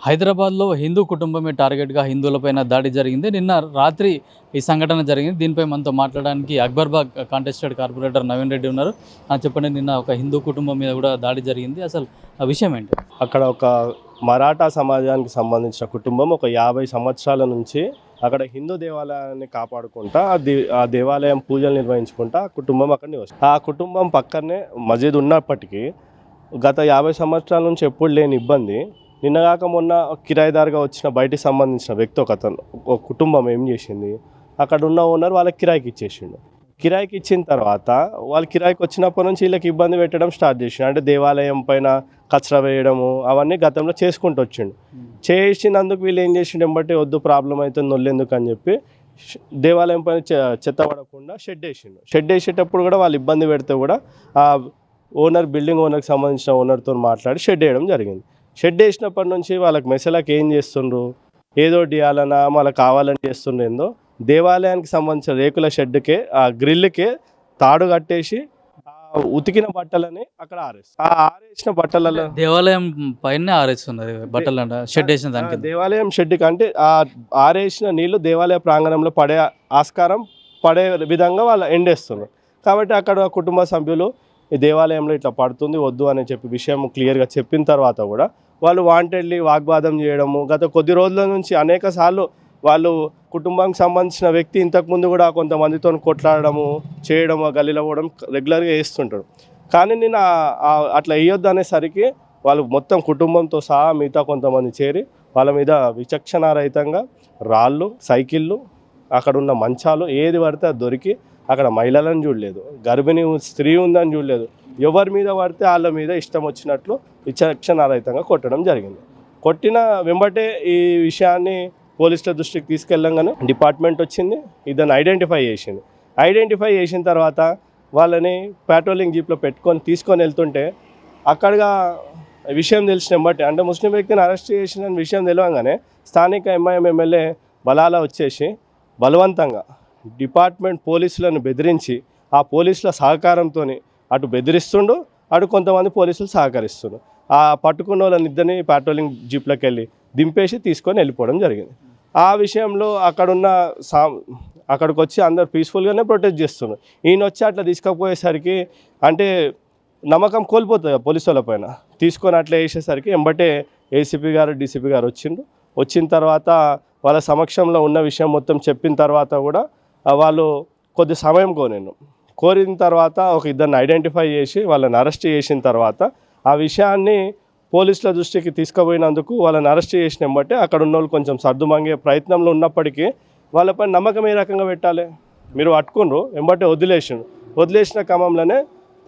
హైదరాబాద్లో హిందూ కుటుంబమే టార్గెట్గా హిందువులపైన దాడి జరిగింది. నిన్న రాత్రి ఈ సంఘటన జరిగింది. దీనిపై మనతో మాట్లాడడానికి అక్బర్బాగ్ కాంటెస్టెడ్ కార్పొరేటర్ నవీన్ రెడ్డి ఉన్నారు. చెప్పండి, నిన్న ఒక హిందూ కుటుంబం మీద కూడా దాడి జరిగింది. అసలు ఆ విషయం ఏంటి? అక్కడ ఒక మరాఠా సమాజానికి సంబంధించిన కుటుంబం ఒక 50 సంవత్సరాల నుంచి అక్కడ హిందూ దేవాలయాన్ని కాపాడుకుంటా ఆ దేవాలయం పూజలు నిర్వహించుకుంటా ఆ కుటుంబం అక్కడ నివసిస్తుంది. ఆ కుటుంబం పక్కనే మసీద్ ఉన్నప్పటికీ గత 50 సంవత్సరాల నుంచి ఎప్పుడు లేని ఇబ్బంది నిన్నగాక మొన్న కిరాయిదారుగా వచ్చిన బయటికి సంబంధించిన వ్యక్తి ఒక కుటుంబం ఏం చేసింది, అక్కడ ఉన్న ఓనర్ వాళ్ళకి కిరాయికి ఇచ్చేసిండు. కిరాయికి ఇచ్చిన తర్వాత వాళ్ళు కిరాయికి వచ్చినప్పటి నుంచి వీళ్ళకి ఇబ్బంది పెట్టడం స్టార్ట్ చేసిండు. అంటే దేవాలయం పైన కచరా వేయడము అవన్నీ గతంలో చేసుకుంటూ వచ్చిండు. చేసినందుకు వీళ్ళు ఏం చేసిండు, ఎంబట్టి వద్దు ప్రాబ్లం అవుతుంది నొల్లెందుకు అని చెప్పి దేవాలయం పైన చెత్త పడకుండా షెడ్ వేసిండు. షెడ్ వేసేటప్పుడు కూడా వాళ్ళు ఇబ్బంది పెడితే కూడా ఆ బిల్డింగ్ ఓనర్కి సంబంధించిన ఓనర్తో మాట్లాడి షెడ్ వేయడం జరిగింది. షెడ్ వేసినప్పటి నుంచి వాళ్ళకి మెసలకు ఏం చేస్తుండ్రు, ఏదో ఇవ్వాలన్నా మళ్ళీ కావాలని చేస్తుండ్రు ఏందో దేవాలయానికి సంబంధించిన రేకుల షెడ్కే ఆ గ్రిల్కే తాడు కట్టేసి ఉతికిన బట్టలని అక్కడ ఆరేస్తారు. ఆ ఆరేసిన బట్టలలో దేవాలయం పైన ఆరేస్తున్నది బట్టలు, షెడ్ వేసిన దానికి దేవాలయం షెడ్కి అంటే ఆ ఆరేసిన నీళ్లు దేవాలయ ప్రాంగణంలో పడే ఆస్కారం పడే విధంగా వాళ్ళు ఎండేస్తున్నారు. కాబట్టి అక్కడ కుటుంబ సభ్యులు ఈ దేవాలయంలో ఇట్లా పడుతుంది వద్దు అని చెప్పి విషయం క్లియర్గా చెప్పిన తర్వాత కూడా వాళ్ళు వాంటెడ్లీ వాగ్వాదం చేయడము, గత కొద్ది రోజుల నుంచి అనేక సార్లు వాళ్ళు కుటుంబానికి సంబంధించిన వ్యక్తి ఇంతకుముందు కూడా కొంతమందితో కొట్లాడడము చేయడము గల్లీలో పోవడం రెగ్యులర్గా వేస్తుంటాడు. కానీ నేను అట్లా వేయొద్దు అనేసరికి వాళ్ళు మొత్తం కుటుంబంతో సహా మిగతా కొంతమంది చేరి వాళ్ళ మీద విచక్షణారహితంగా రాళ్ళు, సైకిళ్ళు, అక్కడ ఉన్న మంచాలు ఏది పడితే అది దొరికి అక్కడ మహిళలను చూడలేదు, గర్భిణీ స్త్రీ ఉందని చూడలేదు, ఎవరి మీద పడితే వాళ్ళ మీద ఇష్టం వచ్చినట్లు విచక్షణారహితంగా కొట్టడం జరిగింది. కొట్టిన వెంబటే ఈ విషయాన్ని పోలీసుల దృష్టికి తీసుకెళ్ళంగానే డిపార్ట్మెంట్ వచ్చింది, ఇదని ఐడెంటిఫై చేసిన తర్వాత వాళ్ళని పెట్రోలింగ్ జీప్లో తీసుకొని వెళ్తుంటే అక్కడగా విషయం తెలిసిన వెంబటే అంటే ముస్లిం వ్యక్తిని అరెస్ట్ చేసిన విషయం తెలియగానే స్థానిక ఎంఐఎం ఎమ్మెల్యే బలాలా వచ్చేసి బలవంతంగా డిపార్ట్మెంట్ పోలీసులను బెదిరించి ఆ పోలీసుల సహకారంతో అటు బెదిరిస్తుండు, అటు కొంతమంది పోలీసులు సహకరిస్తుండు. ఆ పట్టుకున్న వాళ్ళనిద్దరిని పెట్రోలింగ్ జీప్లోకి వెళ్ళి దింపేసి తీసుకొని వెళ్ళిపోవడం జరిగింది. ఆ విషయంలో అక్కడికి వచ్చి అందరు పీస్ఫుల్గానే ప్రొటెస్ట్ చేస్తున్నారు. ఈయన వచ్చి అట్లా తీసుకుపోయేసరికి అంటే నమ్మకం కోల్పోతుంది పోలీసు వాళ్ళ పైన. తీసుకొని అట్లా వేసేసరికి ఎంబటే ఏసీపీ గారు డీసీపీ గారు వచ్చిన తర్వాత వాళ్ళ సమక్షంలో ఉన్న విషయం మొత్తం చెప్పిన తర్వాత కూడా వాళ్ళు కొద్ది సమయం కోరిన తర్వాత ఒక ఇద్దరిని ఐడెంటిఫై చేసి వాళ్ళని అరెస్ట్ చేసిన తర్వాత ఆ విషయాన్ని పోలీసుల దృష్టికి తీసుకుపోయినందుకు వాళ్ళని అరెస్ట్ చేసిన వెంబటే అక్కడ ఉన్న వాళ్ళు కొంచెం సర్దుమంగే ప్రయత్నంలో ఉన్నప్పటికీ వాళ్ళపై నమ్మకం ఏ రకంగా పెట్టాలి, మీరు పట్టుకున్నారు వెంబటే వదిలేసిన క్రమంలోనే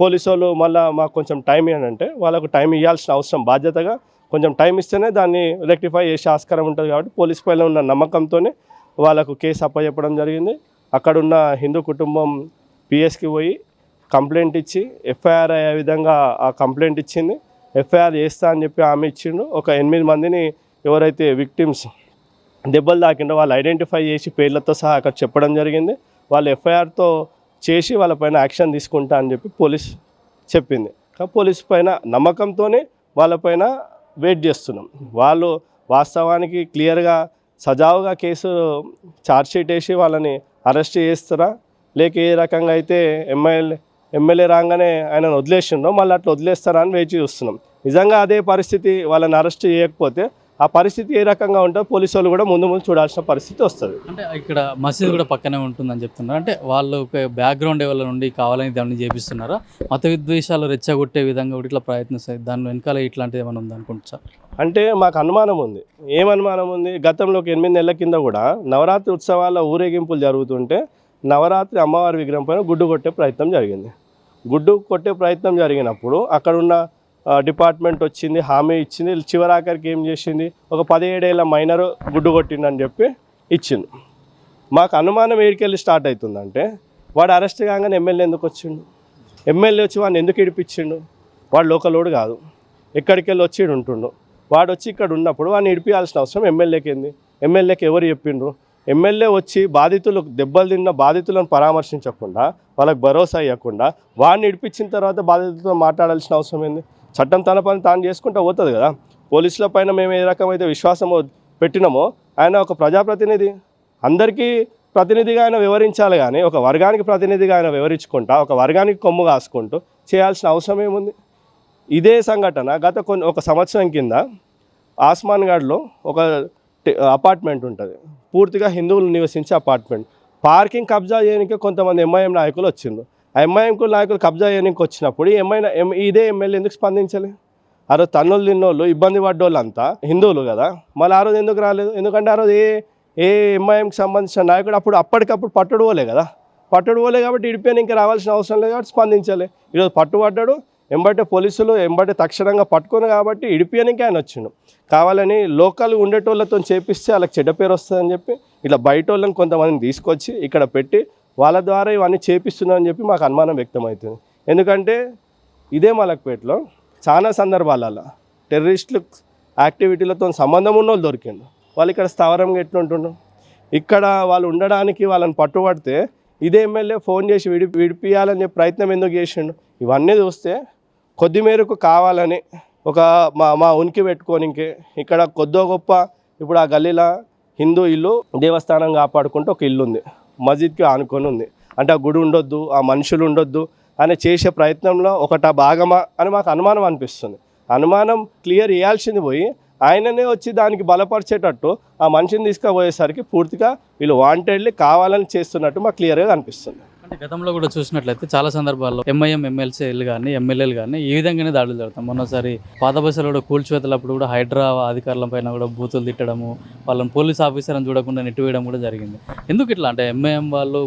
పోలీసు వాళ్ళు మళ్ళీ మాకు కొంచెం టైం ఇవ్వనంటే వాళ్ళకు టైం ఇవ్వాల్సిన అవసరం బాధ్యతగా కొంచెం టైం ఇస్తేనే దాన్ని రెక్టిఫై చేసే ఆస్కారం ఉంటుంది. కాబట్టి పోలీసు పైన ఉన్న నమ్మకంతోనే వాళ్ళకు కేసు అప్పచెప్పడం జరిగింది. అక్కడున్న హిందూ కుటుంబం పిఎస్కి పోయి కంప్లైంట్ ఇచ్చి ఎఫ్ఐఆర్ అయ్యే విధంగా ఆ కంప్లైంట్ ఇచ్చింది. ఎఫ్ఐఆర్ చేస్తా అని చెప్పి ఆమె ఇచ్చిండు. ఒక 8 మందిని ఎవరైతే విక్టిమ్స్ దెబ్బలు తాకిండో వాళ్ళు ఐడెంటిఫై చేసి పేర్లతో సహా అక్కడ చెప్పడం జరిగింది. వాళ్ళు ఎఫ్ఐఆర్తో చేసి వాళ్ళపైన యాక్షన్ తీసుకుంటా అని చెప్పి పోలీస్ చెప్పింది. పోలీసు పైన నమ్మకంతోనే వాళ్ళపైన వెయిట్ చేస్తున్నాం. వాళ్ళు వాస్తవానికి క్లియర్గా సజావుగా కేసు ఛార్జ్షీట్ వేసి వాళ్ళని అరెస్ట్ చేస్తారా, లేక ఏ రకంగా అయితే ఎమ్మెల్యే రాగానే ఆయనను వదిలేసిండో మళ్ళీ అట్లా వదిలేస్తారా అని వేచి చూస్తున్నాం. నిజంగా అదే పరిస్థితి వాళ్ళని అరెస్ట్ చేయకపోతే ఆ పరిస్థితి ఏ రకంగా ఉంటుందో పోలీసు వాళ్ళు కూడా ముందు చూడాల్సిన పరిస్థితి వస్తుంది. అంటే ఇక్కడ మసీదు కూడా పక్కనే ఉంటుందని చెప్తున్నారు. అంటే వాళ్ళు బ్యాక్గ్రౌండ్ ఎవరి నుండి కావాలని దాన్ని చేపిస్తున్నారా, మత విద్వేషాలు రెచ్చగొట్టే విధంగా ఇట్లా ప్రయత్నిస్తాయి, దాని వెనకాల ఇట్లాంటిది ఏమైనా ఉంది అనుకుంటా? అంటే మాకు అనుమానం ఉంది. ఏమనుమానం ఉంది, గతంలో 8 నెలల కింద కూడా నవరాత్రి ఉత్సవాల ఊరేగింపులు జరుగుతుంటే నవరాత్రి అమ్మవారి విగ్రహం పైన గుడ్డు కొట్టే ప్రయత్నం జరిగినప్పుడు అక్కడున్న డిపార్ట్మెంట్ వచ్చింది, హామీ ఇచ్చింది. చివరాఖరికి ఏం చేసింది, ఒక 17 ఏళ్ళ మైనర్ గుడ్డు కొట్టిందని చెప్పి ఇచ్చింది. మాకు అనుమానం ఏడికెళ్ళి స్టార్ట్ అవుతుందంటే వాడు అరెస్ట్ కాగానే ఎమ్మెల్యే ఎందుకు వచ్చిండు, ఎమ్మెల్యే వచ్చి వాడిని ఎందుకు ఇడిపించిండు, వాడు లోకలోడు కాదు, ఎక్కడికి వెళ్ళి వచ్చి ఉంటుండు. వాడు వచ్చి ఇక్కడ ఉన్నప్పుడు వాడిని ఇడిపించాల్సిన అవసరం ఎమ్మెల్యేకి ఏంది, ఎమ్మెల్యేకి ఎవరు చెప్పిండ్రు? ఎమ్మెల్యే వచ్చి దెబ్బలు తిన్న బాధితులను పరామర్శించకుండా వాళ్ళకి భరోసా ఇవ్వకుండా వాడిని ఇడిపించిన తర్వాత బాధితులతో మాట్లాడాల్సిన అవసరం ఏంది? చట్టం తన పని తాను చేసుకుంటూ పోతుంది కదా. పోలీసుల పైన మేము ఏ రకమైతే విశ్వాసం పెట్టినామో ఆయన ఒక ప్రజాప్రతినిధి, అందరికీ ప్రతినిధిగా ఆయన వివరించాలి. కానీ ఒక వర్గానికి ప్రతినిధిగా ఆయన వివరించుకుంటా ఒక వర్గానికి కొమ్ము కాసుకుంటూ చేయాల్సిన అవసరం ఏముంది? ఇదే సంఘటన ఒక సంవత్సరం కింద ఆస్మాన్గఢ్లో ఒక అపార్ట్మెంట్ ఉంటుంది, పూర్తిగా హిందువులు నివసించే అపార్ట్మెంట్. పార్కింగ్ కబ్జా చేయడానికి కొంతమంది ఎంఐఎం నాయకులు వచ్చిండ్రు. ఆ ఎంఐఎం నాయకులు కబ్జా చేయడానికి వచ్చినప్పుడు ఇదే ఎమ్మెల్యే ఎందుకు స్పందించాలి? ఆ రోజు తన్నులు తిన్నోళ్ళు ఇబ్బంది పడ్డోళ్ళు అంతా హిందువులు కదా, మళ్ళీ ఆ రోజు ఎందుకు రాలేదు? ఎందుకంటే ఆ రోజు ఏ ఎంఐఎంకి సంబంధించిన నాయకుడు అప్పటికప్పుడు పట్టుడుపోలే కదా, పట్టుడుపోలే కాబట్టి ఇడిపోయిన ఇంకా రావాల్సిన అవసరం లేదు కాబట్టి స్పందించాలి. ఈరోజు పట్టుబడ్డాడు, ఎంబటే పోలీసులు ఎంబటే తక్షణంగా పట్టుకుని కాబట్టి ఇడిపియనికి ఆయన వచ్చిండు. కావాలని లోకల్ ఉండేటోళ్ళతో చేపిస్తే వాళ్ళకి చెడ్డ పేరు వస్తుందని చెప్పి ఇట్లా బయట వాళ్ళని కొంతమందిని తీసుకొచ్చి ఇక్కడ పెట్టి వాళ్ళ ద్వారా ఇవన్నీ చేపిస్తున్నారని చెప్పి మాకు అనుమానం వ్యక్తమవుతుంది. ఎందుకంటే ఇదే మలక్పేటలో చాలా సందర్భాలలో టెర్రరిస్టులు యాక్టివిటీలతో సంబంధం ఉన్న వాళ్ళు దొరికిండు. వాళ్ళు ఇక్కడ స్థావరంగా ఎట్లుంటుండ్రు, ఇక్కడ వాళ్ళు ఉండడానికి వాళ్ళని పట్టుబడితే ఇదే ఎమ్మెల్యే ఫోన్ చేసి విడిపియాలని చెప్పి ప్రయత్నం ఎందుకు చేసిండు? ఇవన్నీ చూస్తే కొద్ది మేరకు కావాలని ఒక మా ఉనికి పెట్టుకోనికే ఇక్కడ కొద్దో గొప్ప ఇప్పుడు ఆ గల్లీలో హిందూ ఇల్లు దేవస్థానం కాపాడుకుంటూ ఒక ఇల్లు ఉంది, మస్జిద్కి ఆనుకొని ఉంది. అంటే ఆ గుడి ఉండొద్దు, ఆ మనుషులు ఉండొద్దు అని చేసే ప్రయత్నంలో ఒకట భాగమా అని మాకు అనుమానం అనిపిస్తుంది. అనుమానం క్లియర్ చేయాల్సింది పోయి ఆయననే వచ్చి దానికి బలపరిచేటట్టు ఆ మనిషిని తీసుకుపోయేసరికి పూర్తిగా వీళ్ళు వాంటెడ్లీ కావాలని చేస్తున్నట్టు మాకు క్లియర్గా అనిపిస్తుంది. అంటే గతంలో కూడా చూసినట్లయితే చాలా సందర్భాల్లో ఎంఐఎం ఎమ్మెల్సీలు కానీ ఎమ్మెల్యేలు కానీ ఈ విధంగానే దాడులు జరుగుతాం. మొన్నసారి పాత బస్సులు కూడా కూల్చివేతలప్పుడు కూడా హైడ్రా అధికారుల పైన కూడా బూతులు తిట్టడము, వాళ్ళని పోలీస్ ఆఫీసర్ అని చూడకుండా నెట్టివేయడం కూడా జరిగింది. ఎందుకు ఇట్లా అంటే ఎంఐఎం వాళ్ళు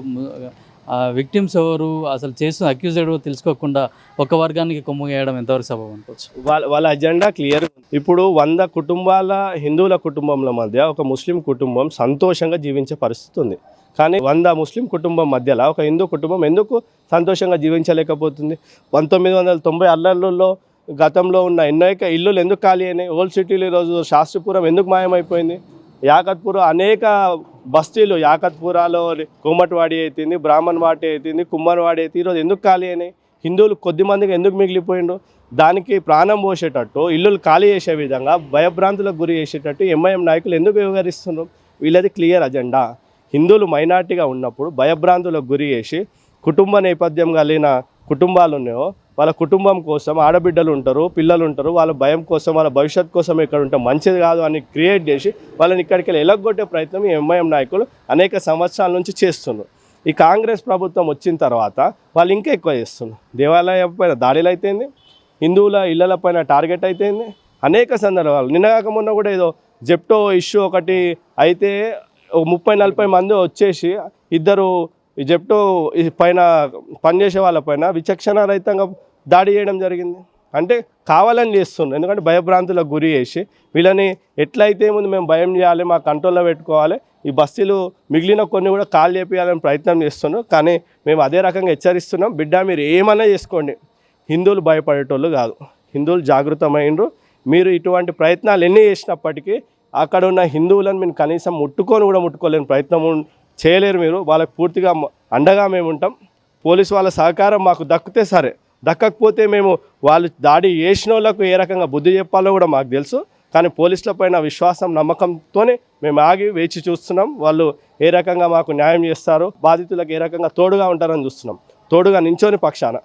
విక్టిమ్స్ ఎవరు అసలు చేస్తున్న అక్యూజ్డ్ తెలుసుకోకుండా ఒక వర్గానికి కొమ్ము వేయడం ఎంతవరకు సబబు అనుకోవచ్చు? వాళ్ళ అజెండా క్లియర్. ఇప్పుడు 100 కుటుంబాల హిందువుల కుటుంబంల మధ్య ఒక ముస్లిం కుటుంబం సంతోషంగా జీవించే పరిస్థితి ఉంది. కానీ 100 ముస్లిం కుటుంబం మధ్యలో ఒక హిందూ కుటుంబం ఎందుకు సంతోషంగా జీవించలేకపోతుంది? 1990 అల్లర్లలో గతంలో ఉన్న అనేక ఇల్లులు ఎందుకు ఖాళీ అయినాయి? ఓల్డ్ సిటీలో ఈరోజు శాస్త్రిపురం ఎందుకు మాయమైపోయింది? యాకత్పుర అనేక బస్తీలు యాకత్పురాలో కోమటివాడి అవుతుంది, బ్రాహ్మణవాడి అవుతుంది, కుమ్మరివాడి అవుతుంది, ఈరోజు ఎందుకు ఖాళీ అయినాయి? హిందువులు కొద్ది మందికి ఎందుకు మిగిలిపోయిండు? దానికి ప్రాణం పోసేటట్టు ఇల్లులు ఖాళీ చేసే విధంగా భయభ్రాంతులకు గురి చేసేటట్టు ఎంఐఎం నాయకులు ఎందుకు వ్యవహరిస్తున్నారు? వీళ్ళది క్లియర్ అజెండా. హిందువులు మైనార్టీగా ఉన్నప్పుడు భయభ్రాంతులకు గురి చేసి కుటుంబ నేపథ్యం కలిగిన కుటుంబాలు ఉన్నాయో వాళ్ళ కుటుంబం కోసం ఆడబిడ్డలు ఉంటారు, పిల్లలు ఉంటారు, వాళ్ళ భయం కోసం వాళ్ళ భవిష్యత్తు కోసం ఇక్కడ ఉంటే మంచిది కాదు అని క్రియేట్ చేసి వాళ్ళని ఇక్కడికి వెళ్ళి ఎలగొట్టే ప్రయత్నం ఈ ఎంఐఎం నాయకులు అనేక సంవత్సరాల నుంచి చేస్తున్నారు. ఈ కాంగ్రెస్ ప్రభుత్వం వచ్చిన తర్వాత వాళ్ళు ఇంకా ఎక్కువ చేస్తున్నారు. దేవాలయం పైన దాడులు అయితేంది, హిందువుల ఇళ్లపైన టార్గెట్ అయితేంది, అనేక సందర్భాలు. నిన్నగాక మొన్న కూడా ఏదో జెప్టో ఇష్యూ ఒకటి అయితే 30-40 మంది వచ్చేసి ఇద్దరు జెప్టో పైన పనిచేసే వాళ్ళపైన విచక్షణ రహితంగా దాడి చేయడం జరిగింది. అంటే కావాలని చేస్తున్నారు. ఎందుకంటే భయభ్రాంతులకు గురి చేసి వీళ్ళని ఎట్లయితే ముందు మేము భయం చేయాలి, మా కంట్రోల్లో పెట్టుకోవాలి, ఈ బస్తీలు మిగిలిన కొన్ని కూడా కాల్ చేయాలని ప్రయత్నం చేస్తున్నాం. కానీ మేము అదే రకంగా హెచ్చరిస్తున్నాం, బిడ్డ మీరు ఏమన్నా చేసుకోండి, హిందువులు భయపడేటోళ్ళు కాదు, హిందువులు జాగృతమైనరు. మీరు ఇటువంటి ప్రయత్నాలు ఎన్ని చేసినప్పటికీ అక్కడ ఉన్న హిందువులను మీరు కనీసం ముట్టుకోలేని ప్రయత్నం చేయలేరు. మీరు వాళ్ళకి పూర్తిగా అండగా మేము ఉంటాం. పోలీసు వాళ్ళ సహకారం మాకు దక్కితే సరే, దక్కకపోతే మేము వాళ్ళు దాడి చేసిన వాళ్ళకు ఏ రకంగా బుద్ధి చెప్పాలో కూడా మాకు తెలుసు. కానీ పోలీసుల పైన విశ్వాసం నమ్మకంతోనే మేము ఆగి వేచి చూస్తున్నాం. వాళ్ళు ఏ రకంగా మాకు న్యాయం చేస్తారో, బాధితులకు ఏ రకంగా తోడుగా ఉంటారని చూస్తున్నాం. తోడుగా నించోని పక్షాన,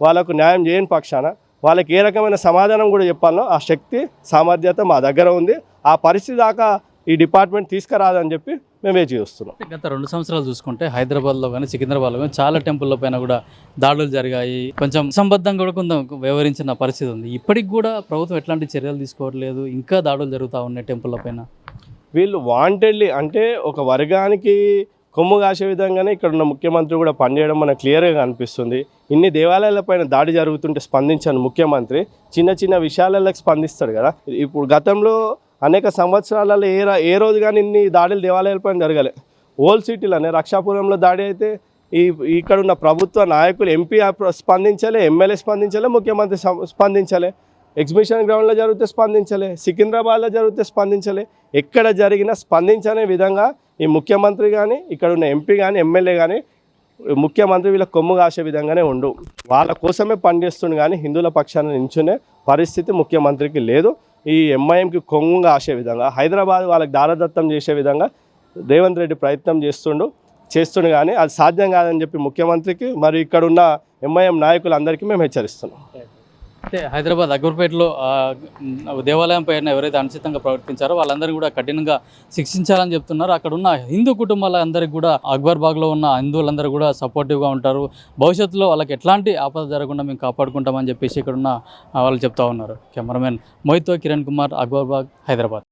వాళ్ళకు న్యాయం చేయని పక్షాన వాళ్ళకి ఏ రకమైన సమాధానం కూడా చెప్పాలనో ఆ శక్తి సామర్థ్యత మా దగ్గర ఉంది. ఆ పరిస్థితి దాకా ఈ డిపార్ట్మెంట్ తీసుకురాదని చెప్పి మేము వేచి చూస్తున్నాం. గత 2 సంవత్సరాలు చూసుకుంటే హైదరాబాద్లో కానీ సికింద్రాబాద్లో కానీ చాలా టెంపుల్ల పైన కూడా దాడులు జరిగాయి. కొంచెం అసంబద్ధంగా కూడా కొంత వ్యవహరించిన పరిస్థితి ఉంది. ఇప్పటికి కూడా ప్రభుత్వం ఎట్లాంటి చర్యలు తీసుకోవట్లేదు, ఇంకా దాడులు జరుగుతూ ఉన్నాయి టెంపుల్ల పైన. వీళ్ళు వాంటెడ్లీ అంటే ఒక వర్గానికి కొమ్ము కాసే విధంగానే ఇక్కడ ఉన్న ముఖ్యమంత్రి కూడా పనిచేయడం మనకు క్లియర్గా కనిపిస్తుంది. ఇన్ని దేవాలయాలపైన దాడి జరుగుతుంటే స్పందించని ముఖ్యమంత్రి చిన్న చిన్న విషయాలకు స్పందిస్తాడు కదా. ఇప్పుడు గతంలో అనేక సంవత్సరాలలో ఏ రోజు కానీ ఇన్ని దాడులు దేవాలయాలపైన జరగలే. ఓల్డ్ సిటీలోనే రక్షాపురంలో దాడి అయితే ఇక్కడ ఉన్న ప్రభుత్వ నాయకులు ఎంపీ స్పందించలే, ఎమ్మెల్యే స్పందించలే, ముఖ్యమంత్రి స్పందించలే. ఎగ్జిబిషన్ గ్రౌండ్లో జరిగితే స్పందించలే, సికింద్రాబాద్లో జరిగితే స్పందించలే. ఎక్కడ జరిగినా స్పందించనే విధంగా ఈ ముఖ్యమంత్రి కానీ, ఇక్కడ ఉన్న ఎంపీ కానీ, ఎమ్మెల్యే కానీ, ముఖ్యమంత్రి వీళ్ళ కొమ్ము కాసే విధంగానే ఉండు. వాళ్ళ కోసమే పనిచేస్తుంది కానీ హిందువుల పక్షాన నించునే పరిస్థితి ముఖ్యమంత్రికి లేదు. ఈ ఎంఐఎంకి కొంగుగా ఆసే విధంగా హైదరాబాద్ వాళ్ళకి దారదత్తం చేసే విధంగా రేవంత్ రెడ్డి ప్రయత్నం చేస్తుండు కానీ అది సాధ్యం కాదని చెప్పి ముఖ్యమంత్రికి మరి ఇక్కడ ఉన్న ఎంఐఎం నాయకులందరికీ మేము హెచ్చరిస్తున్నాం. అంటే హైదరాబాద్ అక్బర్పేటలో దేవాలయం పైన ఎవరైతే అనుచితంగా ప్రవర్తించారో వాళ్ళందరినీ కూడా కఠినంగా శిక్షించాలని చెప్తున్నారు. అక్కడ ఉన్న హిందూ కుటుంబాలందరికీ కూడా అక్బర్బాగ్లో ఉన్న హిందువులందరూ కూడా సపోర్టివ్గా ఉంటారు. భవిష్యత్తులో వాళ్ళకి ఎట్లాంటి ఆపద జరగకుండా మేము కాపాడుకుంటామని చెప్పేసి ఇక్కడ ఉన్న వాళ్ళు చెప్తా ఉన్నారు. కెమెరామెన్ మోహిత్తో కిరణ్ కుమార్, అక్బర్బాగ్, హైదరాబాద్.